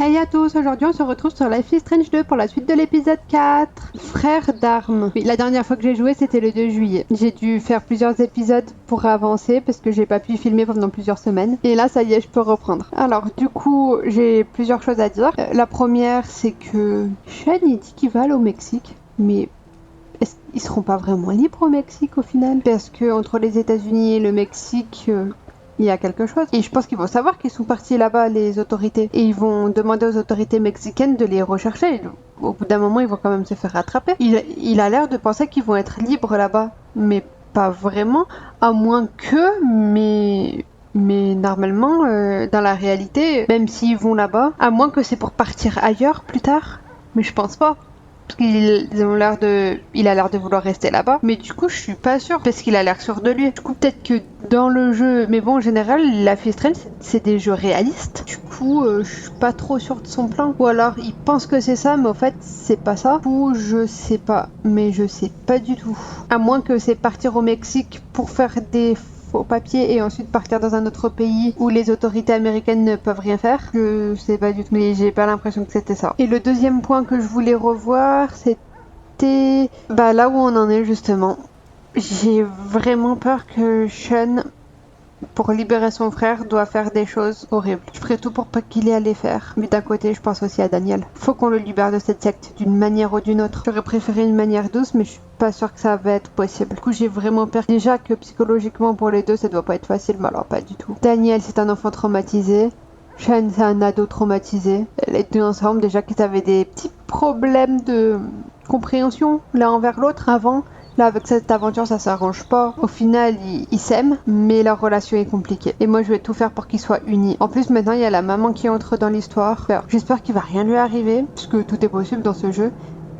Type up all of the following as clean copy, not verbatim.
Hey à tous, aujourd'hui on se retrouve sur Life is Strange 2 pour la suite de l'épisode 4. Frère d'armes. Oui, la dernière fois que j'ai joué c'était le 2 juillet. J'ai dû faire plusieurs épisodes pour avancer parce que j'ai pas pu filmer pendant plusieurs semaines. Et là ça y est, je peux reprendre. Alors du coup, j'ai plusieurs choses à dire. La première c'est que Sean il dit qu'il va aller au Mexique. Mais est-ce qu'ils seront pas vraiment libres au Mexique au final? Parce que entre les États-Unis et le Mexique, il y a quelque chose. Et je pense qu'ils vont savoir qu'ils sont partis là-bas, les autorités. Et ils vont demander aux autorités mexicaines de les rechercher. Au bout d'un moment, ils vont quand même se faire rattraper. Il a l'air de penser qu'ils vont être libres là-bas. Mais pas vraiment. À moins que, mais normalement, dans la réalité, même s'ils vont là-bas, à moins que c'est pour partir ailleurs plus tard. Mais je pense pas. Parce il a l'air de vouloir rester là-bas. Mais du coup, je suis pas sûre. Parce qu'il a l'air sûr de lui. Du coup, peut-être que dans le jeu. Mais bon, en général, la Life is Strange, c'est des jeux réalistes. Du coup, je suis pas trop sûre de son plan. Ou alors, il pense que c'est ça, mais en fait, c'est pas ça. Ou je sais pas. Mais je sais pas du tout. À moins que c'est partir au Mexique pour faire des faux papiers et ensuite partir dans un autre pays où les autorités américaines ne peuvent rien faire. Je sais pas du tout, mais j'ai pas l'impression que c'était ça. Et le deuxième point que je voulais revoir, c'était là où on en est justement. J'ai vraiment peur que Sean, pour libérer son frère, doit faire des choses horribles. Je ferai tout pour pas qu'il ait à les faire. Mais d'un côté, je pense aussi à Daniel. Faut qu'on le libère de cette secte, d'une manière ou d'une autre. J'aurais préféré une manière douce, mais je suis pas sûre que ça va être possible. Du coup, j'ai vraiment peur. Déjà que psychologiquement, pour les deux, ça doit pas être facile, mais alors pas du tout. Daniel, c'est un enfant traumatisé. Sean, c'est un ado traumatisé. Les deux ensemble, déjà qu'ils avaient des petits problèmes de compréhension l'un envers l'autre avant. Là, avec cette aventure, ça s'arrange pas. Au final, ils s'aiment, mais leur relation est compliquée. Et moi, je vais tout faire pour qu'ils soient unis. En plus, maintenant, il y a la maman qui entre dans l'histoire. Alors, j'espère qu'il va rien lui arriver, puisque tout est possible dans ce jeu,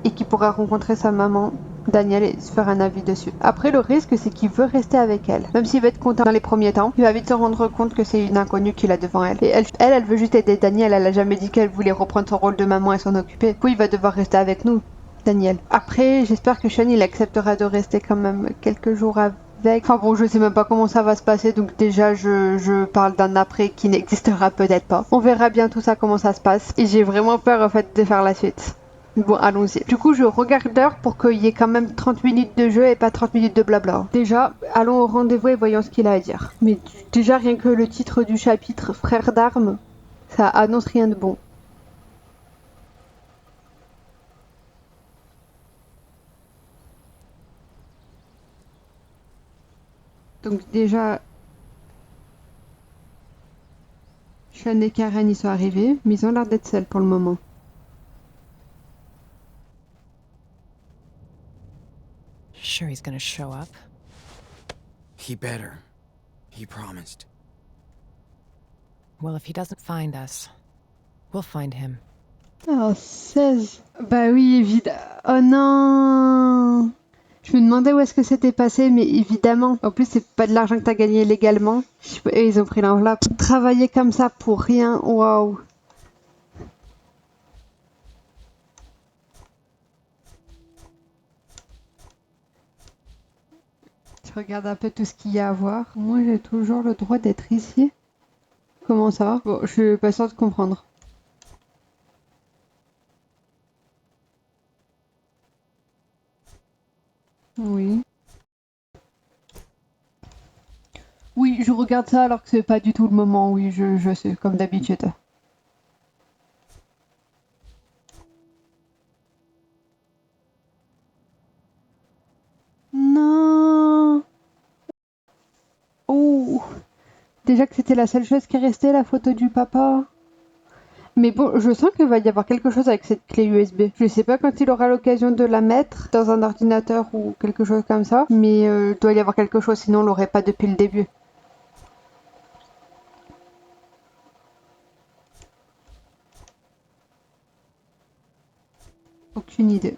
et qu'il pourra rencontrer sa maman, Daniel, et se faire un avis dessus. Après, le risque, c'est qu'il veut rester avec elle. Même s'il va être content dans les premiers temps, il va vite se rendre compte que c'est une inconnue qu'il a devant elle. Et elle veut juste aider Daniel. Elle a jamais dit qu'elle voulait reprendre son rôle de maman et s'en occuper. Du coup, il va devoir rester avec nous. Daniel. Après, j'espère que Sean il acceptera de rester quand même quelques jours avec. Enfin bon, je sais même pas comment ça va se passer, donc déjà je parle d'un après qui n'existera peut-être pas. On verra bien tout ça comment ça se passe. Et j'ai vraiment peur en fait de faire la suite. Bon, allons-y. Du coup, je regarde l'heure pour qu'il y ait quand même 30 minutes de jeu et pas 30 minutes de blabla. Déjà, allons au rendez-vous et voyons ce qu'il a à dire. Mais déjà, rien que le titre du chapitre Frère d'armes, ça annonce rien de bon. Donc déjà, Sean et Karen y sont arrivés, mais ils ont l'air d'être seuls pour le moment. Sure he's gonna show up? He better. He promised. Well, if he doesn't find us, we'll find him. Oh, 16. Bah oui, évidemment. Oh non. Je me demandais où est-ce que c'était passé, mais évidemment. En plus, c'est pas de l'argent que t'as gagné légalement. Et ils ont pris l'enveloppe. Travailler comme ça pour rien, waouh. Je regarde un peu tout ce qu'il y a à voir. Moi, j'ai toujours le droit d'être ici. Comment ça? Bon, je suis pas sûre de comprendre. Oui. Oui, je regarde ça alors que c'est pas du tout le moment. Oui, je sais, comme d'habitude. Non. Oh. Déjà que c'était la seule chose qui restait, la photo du papa. Mais bon, je sens qu'il va y avoir quelque chose avec cette clé USB. Je sais pas quand il aura l'occasion de la mettre dans un ordinateur ou quelque chose comme ça, mais il doit y avoir quelque chose, sinon on l'aurait pas depuis le début. Aucune idée.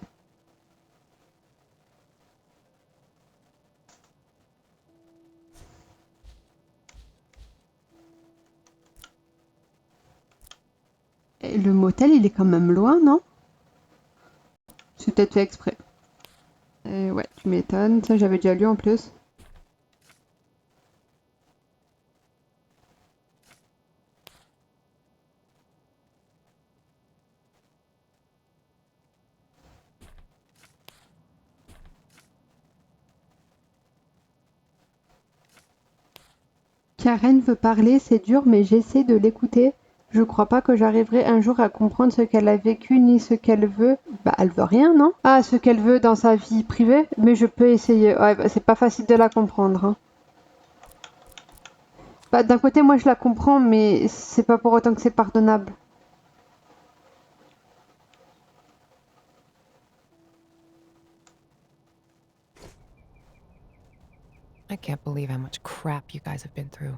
Et le motel, il est quand même loin, non? C'est peut-être fait exprès. Ouais, tu m'étonnes. Ça, j'avais déjà lu en plus. Karen veut parler, c'est dur, mais j'essaie de l'écouter. Je crois pas que j'arriverai un jour à comprendre ce qu'elle a vécu ni ce qu'elle veut. Bah, elle veut rien, non? Ah, ce qu'elle veut dans sa vie privée? Mais je peux essayer. Ouais, bah, c'est pas facile de la comprendre, hein. Bah, d'un côté, moi je la comprends, mais c'est pas pour autant que c'est pardonnable. I can't believe how much crap you guys have been through.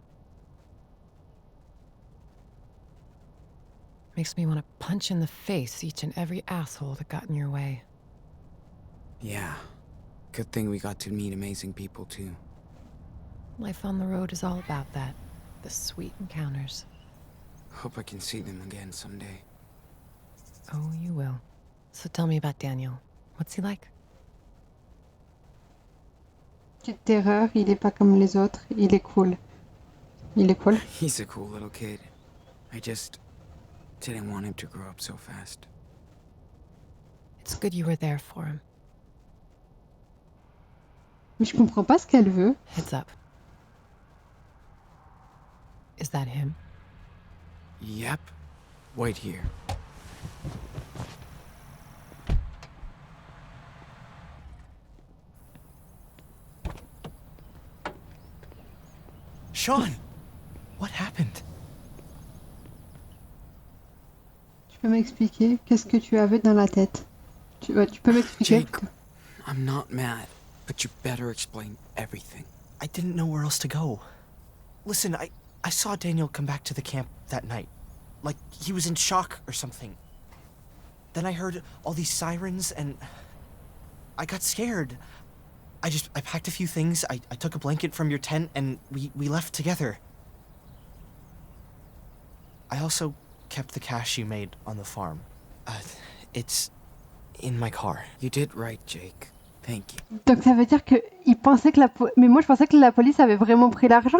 Makes me want to punch in the face each and every asshole that got in your way. Yeah. Good thing we got to meet amazing people, too. Life on the road is all about that. The sweet encounters. Hope I can see them again someday. Oh, you will. So tell me about Daniel. What's he like? Petite terreur, il est pas comme les autres, il est cool. Il est cool. He's a cool little kid. I just didn't want him to grow up so fast. It's good you were there for him. Mais je comprends pas ce qu'elle veut. Heads up. Is that him? Yep. Wait here. Sean! What happened? Tu peux m'expliquer qu'est-ce que tu avais dans la tête? Tu peux m'expliquer? Jake, I'm not mad, but you better explain everything. I didn't know where else to go. Listen, I saw Daniel come back to the camp that night. Like he was in shock or something. Then I heard all these sirens and I got scared. I packed a few things, I took a blanket from your tent and we left together. I also kept the cash you made on the farm. It's in my car. You did right, Jake. Thank you. Donc ça veut dire que il pensait que mais moi je pensais que la police avait vraiment pris l'argent.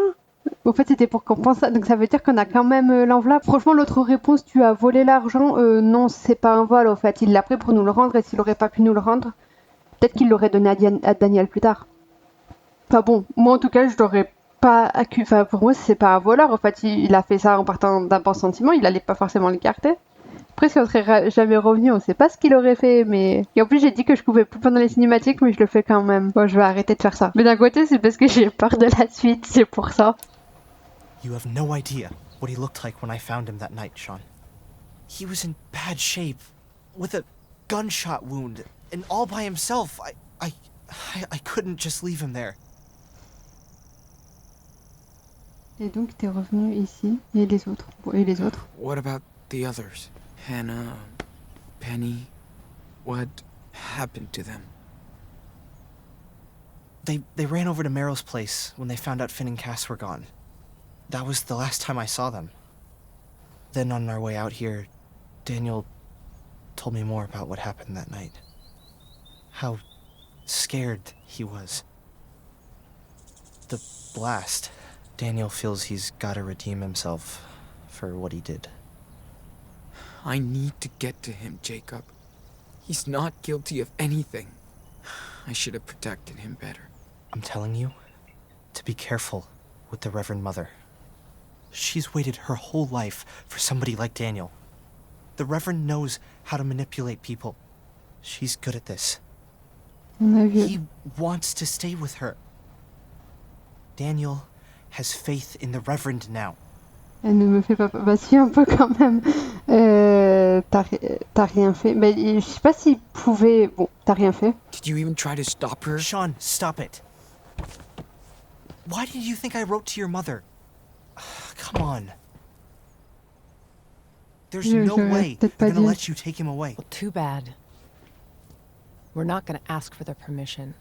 Au fait, c'était pour qu'on pense ça. Donc ça veut dire qu'on a quand même l'enveloppe. Franchement, l'autre réponse, tu as volé l'argent. Non, c'est pas un vol, au fait. Il l'a pris pour nous le rendre et s'il aurait pas pu nous le rendre, peut-être qu'il l'aurait donné à Daniel plus tard. Enfin bon, moi en tout cas, je l'aurais pas accusé. Enfin, pour moi, c'est pas un voleur. En fait, il a fait ça en partant d'un bon sentiment. Il allait pas forcément l'écarter. Après, si on serait jamais revenu, on sait pas ce qu'il aurait fait, mais... Et en plus, j'ai dit que je pouvais plus pendant les cinématiques, mais je le fais quand même. Bon, je vais arrêter de faire ça. Mais d'un côté, c'est parce que j'ai peur de la suite, c'est pour ça. You have no idea what he looked like when I found him that night, Sean. He was in bad shape, with a gunshot wound, and all by himself. I couldn't just leave him there. Et donc, t'es revenu ici, et les autres. Bon, et les autres? What about the others? Hannah, Penny, what happened to them? They ran over to Meryl's place when they found out Finn and Cass were gone. That was the last time I saw them. Then on our way out here, Daniel told me more about what happened that night. How scared he was. The blast. Daniel feels he's gotta redeem himself for what he did. I need to get to him, Jacob. He's not guilty of anything. I should have protected him better. I'm telling you to be careful with the Reverend Mother. She's waited her whole life for somebody like Daniel. The Reverend knows how to manipulate people. She's good at this. On a vu. He wants to stay with her. Daniel has faith in the Reverend now. Elle ne me fait pas... Bah si, un peu quand même. T'as rien fait. Bah, je sais pas s'il pouvait... Bon, t'as rien fait. Did you even try to stop her? Sean, stop it. Why did you think I wrote to your mother? Come on. There's no j'aurais way peut-être pas they're gonna dû. let you take him away. Well, too bad. We're not gonna ask for their permission.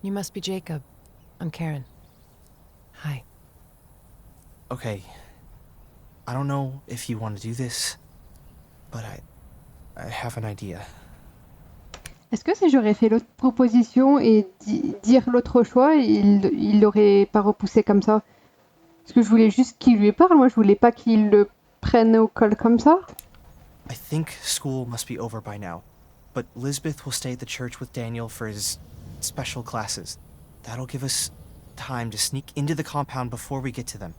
You must be Jacob. I'm Karen. Hi. Okay. I don't know if you want to do this, but I have an idea. Est-ce que si j'aurais fait l'autre proposition et dire l'autre choix, il l'aurait pas repoussé comme ça? Parce que je voulais juste qu'il lui parle, moi je voulais pas qu'il le prenne au col comme ça. I think school must be over by now, but Lisbeth will stay at the church with Daniel for his special classes. That'll give us time to sneak into the compound before we get to them.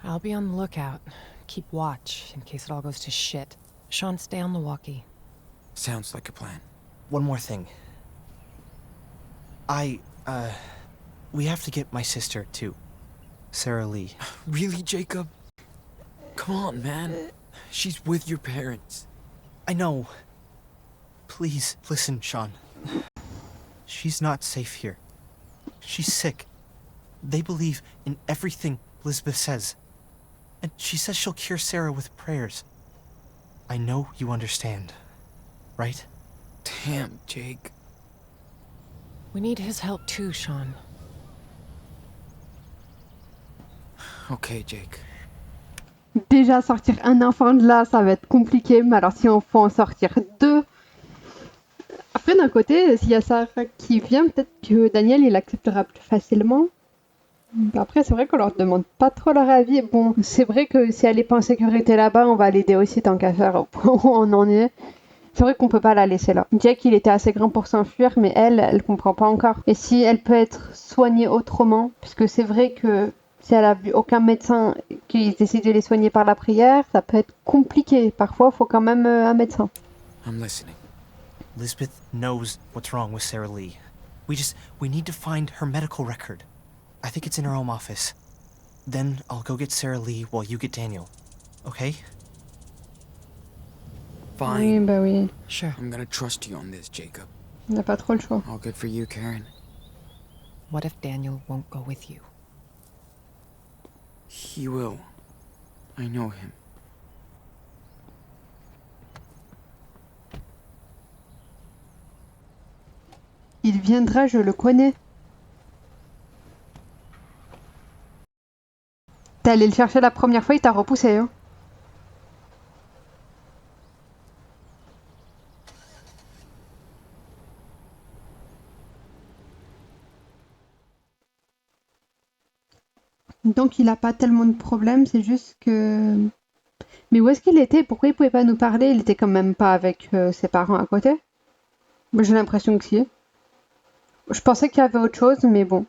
I'll be on the lookout. Keep watch in case it all goes to shit. Sean, stay on the walkie. Sounds like a plan. One more thing. We have to get my sister, too. Sarah Lee. Really, Jacob? Come on, man. She's with your parents. I know. Please, listen, Sean. She's not safe here. She's sick. They believe in everything Lisbeth says. And she says she'll cure Sarah with prayers. I know you understand, right? Damn, Jake. We need his help too, Sean. Okay, Jake. Déjà, sortir un enfant de là, ça va être compliqué, mais alors si on peut en sortir deux. Après, d'un côté, s'il y a Sarah qui vient, peut-être que Daniel, il acceptera plus facilement. Après, c'est vrai qu'on leur demande pas trop leur avis. Bon, c'est vrai que si elle est pas en sécurité là-bas, on va l'aider aussi tant qu'à faire au point où on en est. C'est vrai qu'on peut pas la laisser là. Jack, il était assez grand pour s'enfuir, mais elle comprend pas encore. Et si elle peut être soignée autrement, puisque c'est vrai que si elle a vu aucun médecin qui décide de les soigner par la prière, ça peut être compliqué. Parfois, il faut quand même un médecin. I'm listening. Lisbeth knows what's wrong with Sarah Lee. We need to find her medical record. I think it's in her home office. Then I'll go get Sarah Lee while you get Daniel. Okay? Oui, Fine. bah oui. Sure. I'm gonna trust you on this, Jacob. On n'a pas trop le choix. All good for you, Karen. What if Daniel won't go with you? He will. I know him. Il viendra, je le connais. T'es allé le chercher la première fois, il t'a repoussé, hein. Donc il a pas tellement de problèmes, c'est juste que... Mais où est-ce qu'il était? Pourquoi il pouvait pas nous parler? Il était quand même pas avec ses parents à côté? Moi, j'ai l'impression que si. Je pensais qu'il y avait autre chose, mais bon.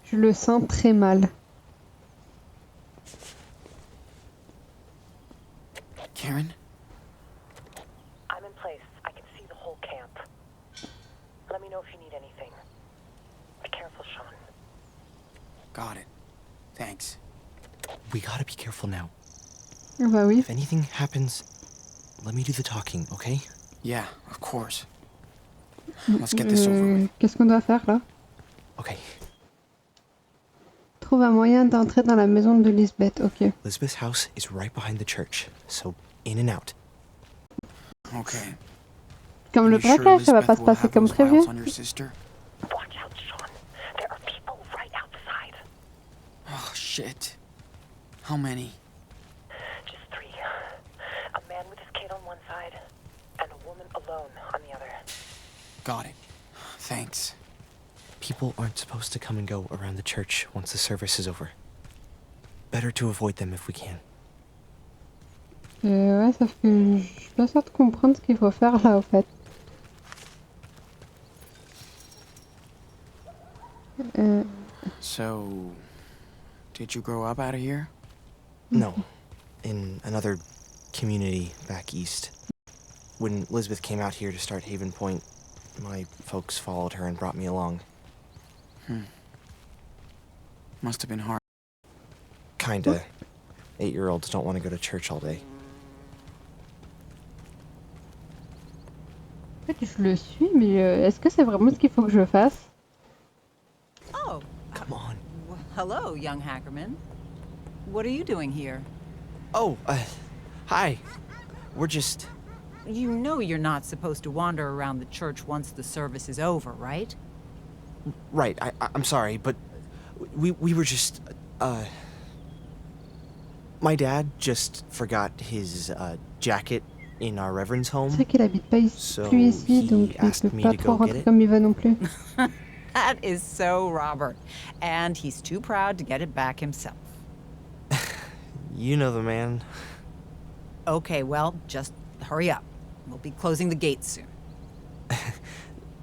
Je le sens très mal. Karen? I'm in place. I can see the whole camp. Let me know if you need anything. Be careful, Sean. Got it. Thanks. We gotta be careful now. Ah bah oui. If anything happens, let me do the talking, okay? Yeah, of course. Let's get this over with. Qu'est-ce qu'on doit faire là? Okay. Trouve un moyen d'entrer dans la maison de Lisbeth. Ok. Lisbeth's house is right behind the church, so in and out. Okay. Comme le You sure braquage, ça va Lisbeth pas se will passer have comme those prévu. files on your sister? Watch out, Sean. There are people right outside. Oh, shit. How many? Just 3. A man with his kid on one side, and a woman alone on the other. Got it. Thanks. People aren't supposed to come and go around the church once the service is over. Better to avoid them if we can. Ouais, sauf que je suis pas sûre de comprendre ce qu'il faut faire là, au fait. So, did you grow up out of here? No, in another community back east. When Lisbeth came out here to start Haven Point, my folks followed her and brought me along. Must have been hard. Kinda. 8-year-olds don't want to go to church all day. En fait, je le suis, mais est-ce que c'est vraiment ce qu'il faut que je fasse? Oh, Come on. hello, young Hackerman. What are you doing here? Oh, hi. We're just... You know you're not supposed to wander around the church once the service is over, right? Right, I'm sorry, but we were just, my dad just forgot his, jacket in our reverend's C'est home. vrai qu'il habite pas ici, So plus ici, he donc il asked peut me pas to trop go get rentrer it. comme il veut non plus. That is so Robert. And he's too proud to get it back himself. You know the man. Okay, well, just hurry up. We'll be closing the gates soon.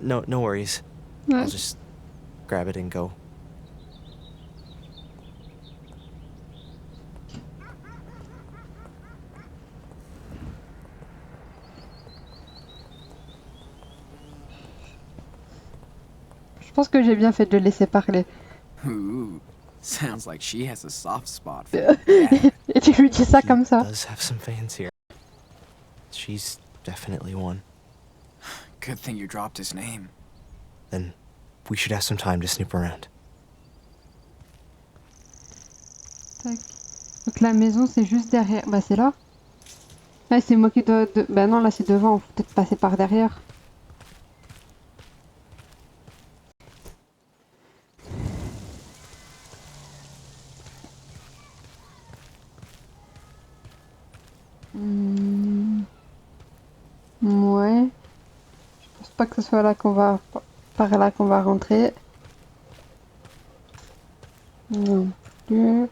no worries. Ouais. I'll just grab it and go. Je pense que j'ai bien fait de le laisser parler. Ooh, sounds like she has a soft spot for you. Et tu lui dis ça He comme ça. does have some fans here. She's definitely one. Good thing you dropped his name. Then we should have some time to snoop around. Tac. Donc la maison c'est juste derrière. Bah c'est là. Là c'est moi qui dois... Bah non là c'est devant, faut peut-être passer par derrière. Ouais. Je pense pas que ce soit là qu'on va... par là qu'on va rentrer. Non plus.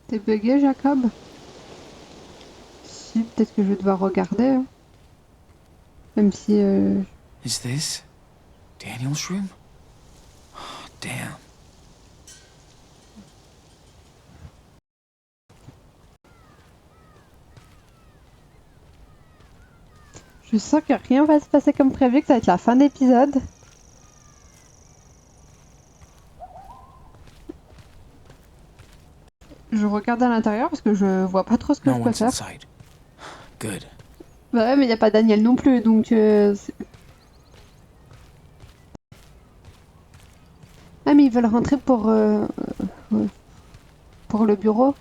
T'es bugué, Jacob? Si, peut-être que je vais devoir regarder. Hein. Même si... Is this Daniel's room? Oh, damn. Je sens que rien va se passer comme prévu, que ça va être la fin d'épisode. Je regarde à l'intérieur parce que je vois pas trop ce que No je peux one's faire. inside. Good. Bah ouais, mais y a pas Daniel non plus, donc... Ah, mais ils veulent rentrer pour le bureau.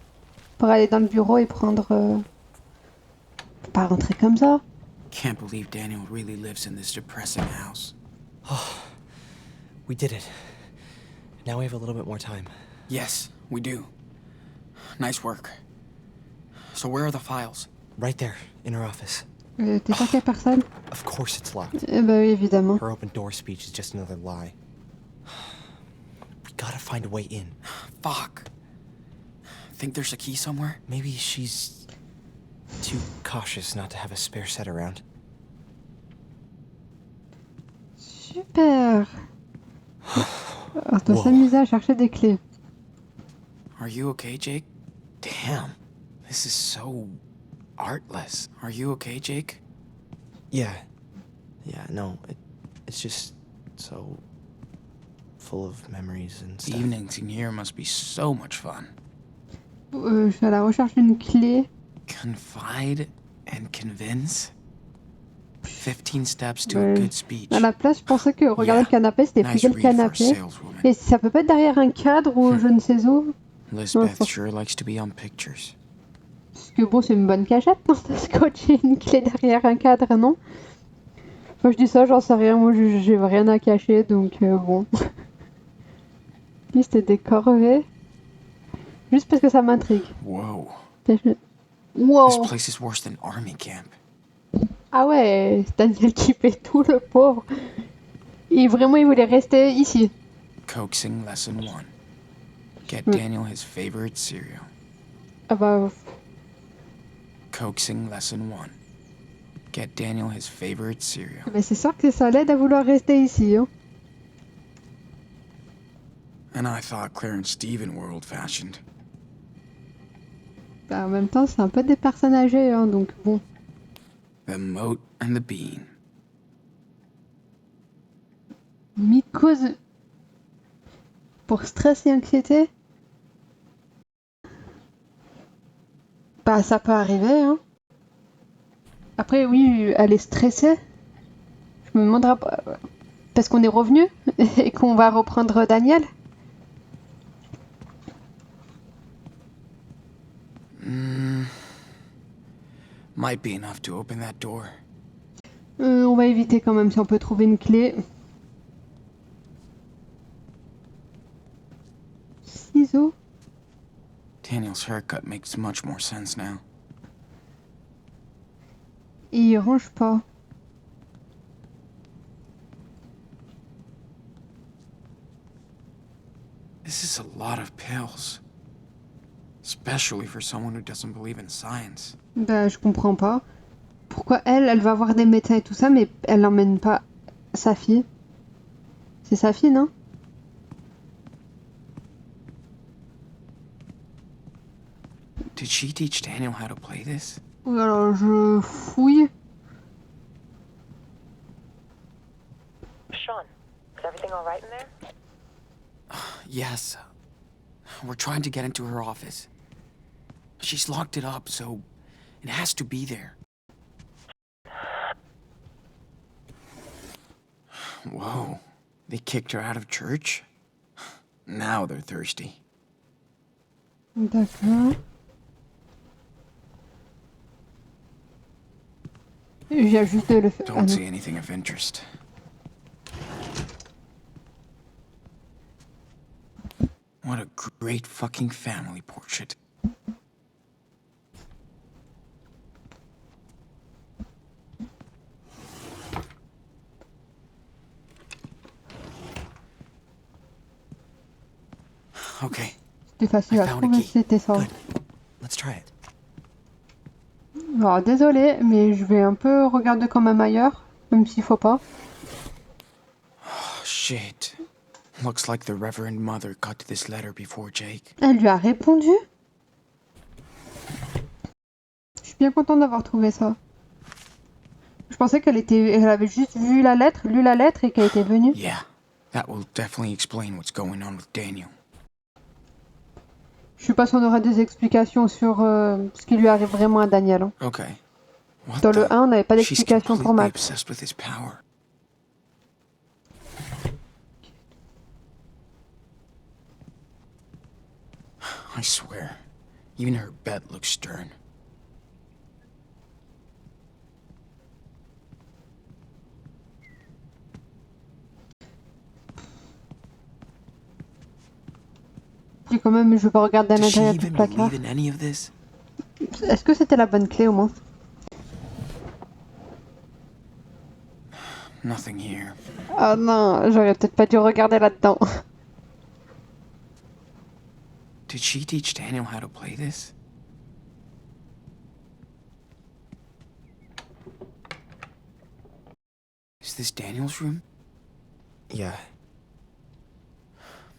Pour aller dans le bureau et prendre... Faut pas rentrer comme ça. Can't believe Daniel really lives in this depressing house. We did it. Now we have a little bit more time. Yes, we do. Nice work. So where are the files? Right there, in her office. T'es sûr qu'il y a personne? Of course it's locked. Bah oui, évidemment. Her open door speech is just another lie. We gotta find a way in. Fuck. Think there's a key somewhere? Maybe she's too cautious not to have a spare set around. Super. On doit Wow. s'amuser à chercher des clés. Are you okay, Jake? Damn. This is so artless. Are you okay, Jake? Yeah. Yeah, no, it's just so full of memories and The stuff. evenings in here must be so much fun. Je suis à la recherche d'une clé. Confide and convince? 15 steps to Ouais. a good speech. À la place, je pensais que regarder Yeah. le canapé, c'était Nice plier le read for a canapé. saleswoman. Et ça peut pas être derrière un cadre ou je ne sais où. Lisbeth Oh. sure likes to be on pictures. Parce que bon, c'est une bonne cachette, non? De scotcher une clé derrière un cadre, non? Moi je dis ça, j'en sais rien. Moi j'ai rien à cacher, donc bon. Liste des corvées. Juste parce que ça m'intrigue. Whoa. Wow! This place is worse than army camp. Ah ouais, c'est Daniel qui fait tout, le pauvre. Et vraiment, il voulait rester ici. Coaxing lesson 1. Get Hmm. Daniel his favorite cereal. Ah bah, Coaxing lesson 1. Get Daniel his favorite cereal. mais c'est sûr que ça l'aide à vouloir rester ici. Hein. And I thought Claire and Steven were old-fashioned. Bah, en même temps, c'est un peu des personnes âgées, hein, donc bon. The moat and the bean. Mycose pour stress et anxiété. Bah, ça peut arriver, hein. Après, oui, elle est stressée. Je me demanderai parce qu'on est revenu et qu'on va reprendre Daniel. Might be enough to open that door. On va éviter quand même si on peut trouver une clé. Ciseaux. Daniel's haircut makes much more sense now. Et il range pas. This is a lot of pills. Especially for someone who doesn't believe in science. Bah, je comprends pas. Pourquoi elle va voir des médecins et tout ça, mais elle n'emmène pas sa fille? C'est sa fille, non? Did she teach Daniel how to play this? Ou alors je fouille. Sean, is everything all right in there? Yes. We're trying to get into her office. She's locked it up, so it has to be there. Whoa. They kicked her out of church? Now they're thirsty. D'accord. Je viens juste de le faire. Don't see anything of interest. What a great fucking family portrait. Okay. C'était facile à I found a trouver, key. c'était ça. Good. Let's try it. Alors désolé, mais je vais un peu regarder quand même ailleurs, même s'il faut pas. Oh, shit. Looks like the Reverend Mother got to this letter before Jake. Elle lui a répondu? Je suis bien contente d'avoir trouvé ça. Je pensais elle avait juste lu la lettre et qu'elle était venue. Yeah, that will definitely explain what's going on with Daniel. Je sais pas si on aura des explications sur ce qui lui arrive vraiment à Daniel. Hein. Okay. What Dans le the- 1, on n'avait pas She's d'explication pour completely Max. obsessed with his power. I swear, even her bed looks stern. Puis quand même, je vais pas regarder à Does she l'intérieur du even placard. believe in any of this? Est-ce que c'était la bonne clé au moins? Nothing here. Ah non, j'aurais peut-être pas dû regarder là-dedans. Did she teach Daniel how to play this? Is this Daniel's room? Yeah.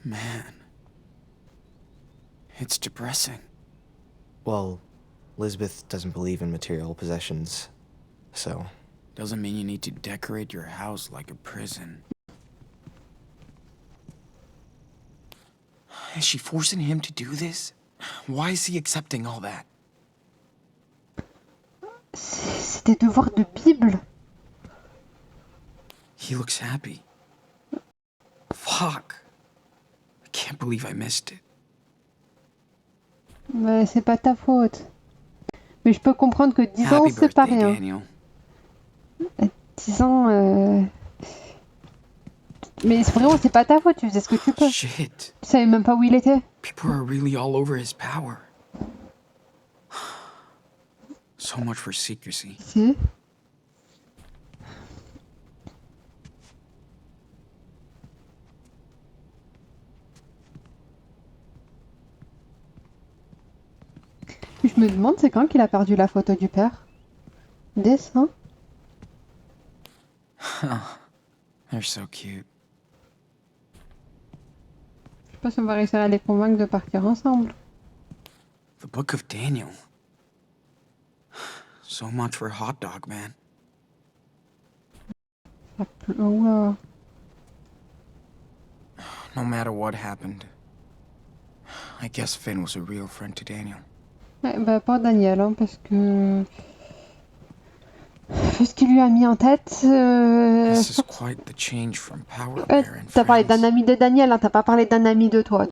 Man. It's depressing. Well, Elizabeth doesn't believe in material possessions, so. Doesn't mean you need to decorate your house like a prison. Is she forcing him to do this? Why is he accepting all that? C'est des devoirs de Bible. He looks happy. Fuck. I can't believe I missed it. Mais c'est pas ta faute. Mais je peux comprendre que 10 ans, Happy c'est pas birthday, rien. Daniel. 10 ans, Mais vraiment, c'est pas ta faute, tu faisais ce que tu peux. Shit. Tu savais même pas où il était. People are really all over his power. So much for secrecy. Si. Je me demande c'est quand qu'il a perdu la photo du père. Dessin. They're so cute. Je sais pas si on va réussir à les convaincre de partir ensemble. The Book of Daniel. So much for Hot Dog Man. Oula. No matter what happened, I guess Finn was a real friend to Daniel. Ouais, bah pas Daniel, hein, parce que... Ce qu'il lui a mis en tête... This is quite the change from Power Bear and T'as parlé d'un friends. ami de Daniel, hein, t'as pas parlé d'un ami de toi.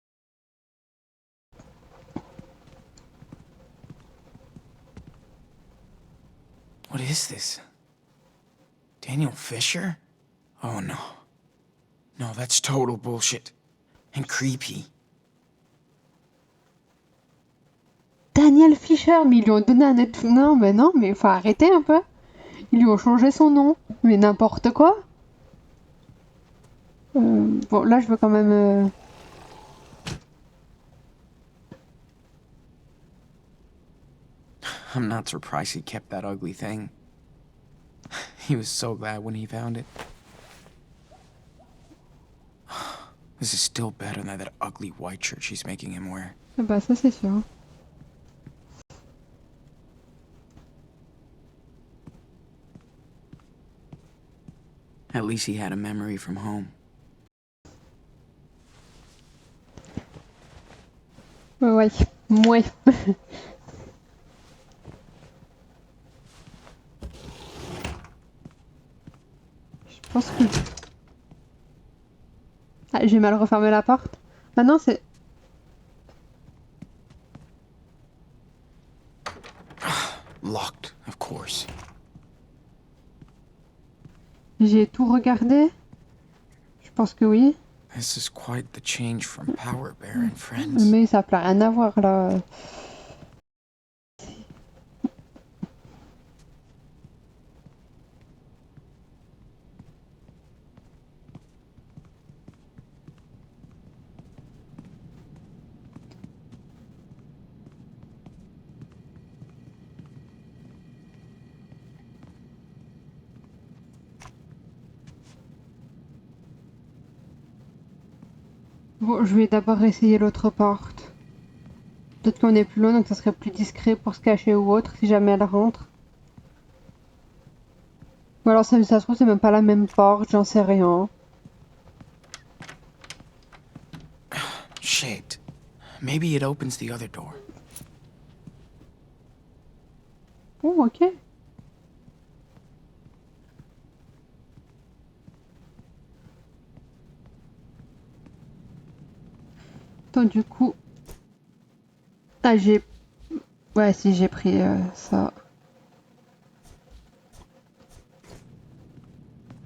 What is this? Daniel Fisher? Oh no. No, that's total bullshit. And creepy. Daniel Fisher, mais ils lui ont donné un autre... Non, mais faut arrêter un peu. Ils lui ont changé son nom. Mais n'importe quoi. Bon, là, je veux quand même... I'm not surprised he kept that ugly thing. He was so glad when he found it. This is still better than that ugly white shirt she's making him wear. Bah, ça, c'est sûr. At least he had a memory from home. Ouais. Ouais. Je pense que... Ah, j'ai mal refermé la porte. Ah non, c'est... Locked, of course. J'ai tout regardé. Je pense que oui. This is quite the change from Power Bear and Friends. Mais ça n'a plus rien à voir là. Bon, je vais d'abord essayer l'autre porte. Peut-être qu'on est plus loin, donc ça serait plus discret pour se cacher ou autre, si jamais elle rentre. Ou alors ça se trouve, c'est même pas la même porte, j'en sais rien. Shit. Maybe it opens the other door. Oh, ok. Attends, du coup... Ah, j'ai... Ouais, si, j'ai pris ça.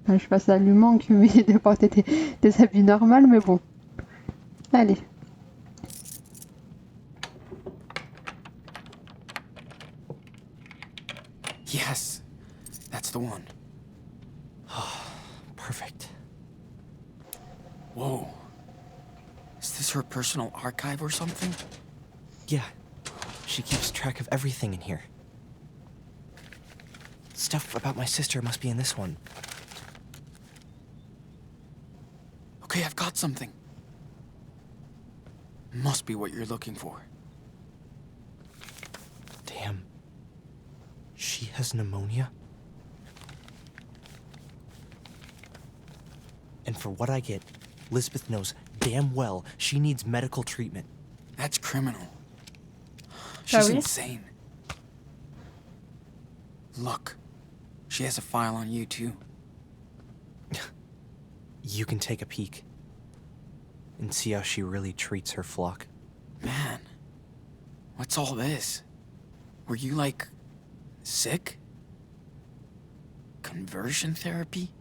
Je sais pas si ça lui manque, mais de porter des habits normaux, mais bon. Allez. Yes, that's the one. Perfect. Whoa. Is this her personal archive or something? Yeah. She keeps track of everything in here. Stuff about my sister must be in this one. Okay, I've got something. Must be what you're looking for. Damn. She has pneumonia? And for what I get, Lisbeth knows damn well she needs medical treatment. That's criminal. She's oui? insane. Look, she has a file on you too. You can take a peek and see how she really treats her flock. Man, what's all this? Were you, like, sick? Conversion therapy?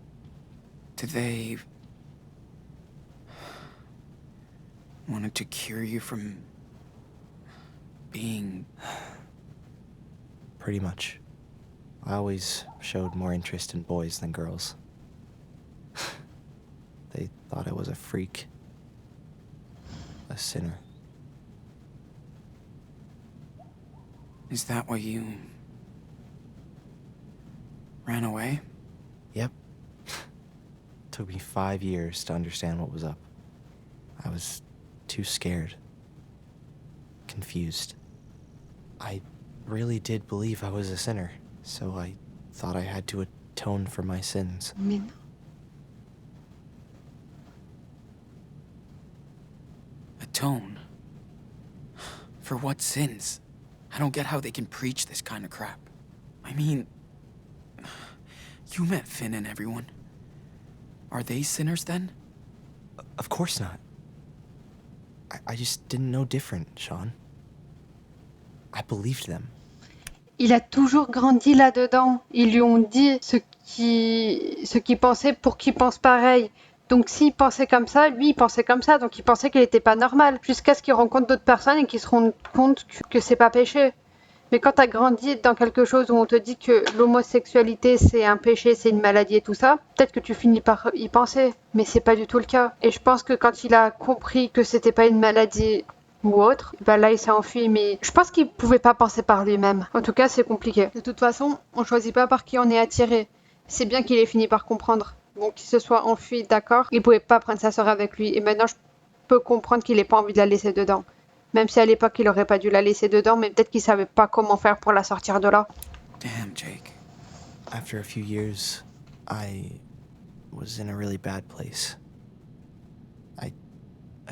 Did they... wanted to cure you from... being... Pretty much. I always showed more interest in boys than girls. They thought I was a freak. A sinner. Is that why you... ran away? Yep. Took me 5 years to understand what was up. I was too scared. Confused. I really did believe I was a sinner, so I thought I had to atone for my sins. Mais non. Atone? For what sins? I don't get how they can preach this kind of crap. I mean... you met Finn and everyone. Are they sinners then? Of course not. I just didn't know different, Sean. I believed them. Il a toujours grandi là-dedans. Ils lui ont dit ce qu'il pensait pour qu'il pense pareil. Donc s'il pensait comme ça, lui il pensait comme ça. Donc il pensait qu'il n'était pas normal. Jusqu'à ce qu'il rencontre d'autres personnes et qu'il se rende compte que c'est pas péché. Mais quand t'as grandi dans quelque chose où on te dit que l'homosexualité c'est un péché, c'est une maladie et tout ça, peut-être que tu finis par y penser, mais c'est pas du tout le cas. Et je pense que quand il a compris que c'était pas une maladie ou autre, bah là il s'est enfui, mais je pense qu'il pouvait pas penser par lui-même. En tout cas, c'est compliqué. De toute façon, on choisit pas par qui on est attiré. C'est bien qu'il ait fini par comprendre. Bon, qu'il se soit enfui, d'accord, il pouvait pas prendre sa sœur avec lui. Et maintenant, je peux comprendre qu'il ait pas envie de la laisser dedans. Même si à l'époque, il aurait pas dû la laisser dedans, mais peut-être qu'il savait pas comment faire pour la sortir de là. Damn, Jake. After a few years, I was in a really bad place. I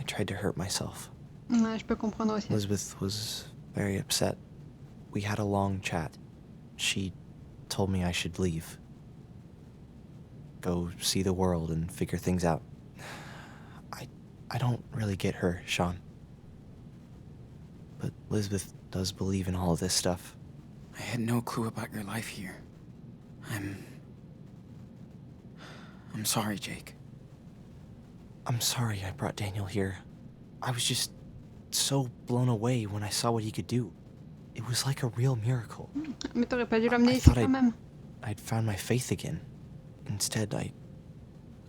tried to hurt myself. Ouais, je peux comprendre aussi. Elizabeth was very upset. We had a long chat. She told me I should leave. Go see the world and figure things out. I don't really get her, Sean. But Elizabeth does believe in all of this stuff. I had no clue about your life here. I'm sorry, Jake. I'm sorry I brought Daniel here. I was just so blown away when I saw what he could do. It was like a real miracle. Mais t'aurais pas dû l'amener I ici thought quand même. I'd found my faith again. Instead, I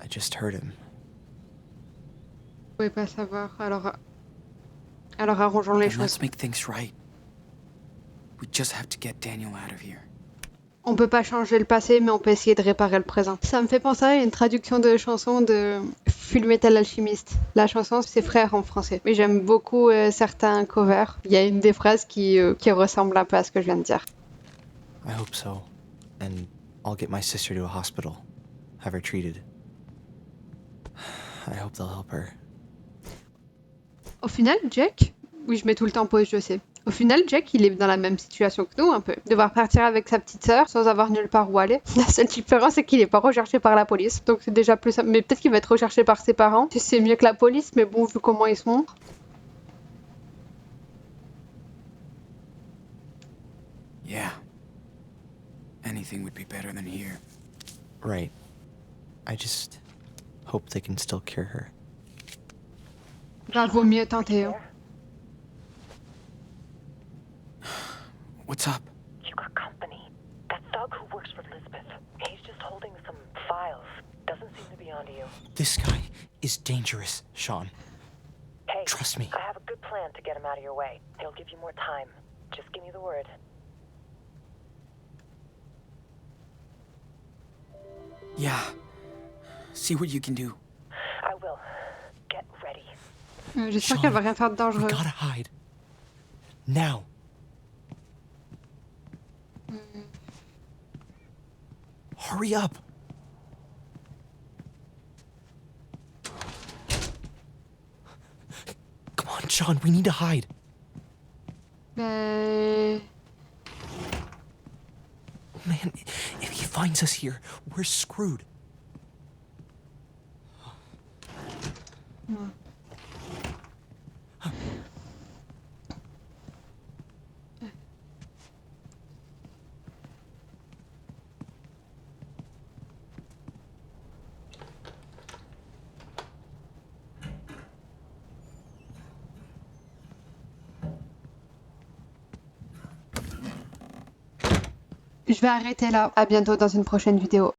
just hurt him. Je pouvais pas savoir, alors arrangeons les Then let's choses. make things right. We just have to get Daniel out of here. On peut pas changer le passé, mais on peut essayer de réparer le présent. Ça me fait penser à une traduction de chanson de Full Metal Alchemist. La chanson, c'est Frère en français. Mais j'aime beaucoup certains covers. Il y a une des phrases qui ressemble un peu à ce que je viens de dire. I hope so. And I'll get my sister to a hospital. Have her treated. I hope they'll help her. Au final, Jack, oui, je mets tout le temps pause, je sais. Au final, Jack, il est dans la même situation que nous, un peu. Devoir partir avec sa petite sœur sans avoir nulle part où aller. La seule différence, c'est qu'il n'est pas recherché par la police. Donc c'est déjà plus simple. Mais peut-être qu'il va être recherché par ses parents. C'est mieux que la police, mais bon, vu comment ils se montrent. Yeah. Anything would be better than here. Right. I just hope they can still cure her. Bah, vaut mieux tenter. Hein. What's up? You got company. That thug who works for Elizabeth. He's just holding some files. Doesn't seem to be onto you. This guy is dangerous, Sean. Hey, Trust me. I have a good plan to get him out of your way. He'll give you more time. Just give me the word. Yeah. See what you can do. I will. Get ready. J'espère Sean, qu'elle va rien faire de We dangereux. gotta hide. Now. Hurry up. Come on, Sean, we need to hide. Ben... Man, if he finds us here, we're screwed. Je vais arrêter là. À bientôt dans une prochaine vidéo.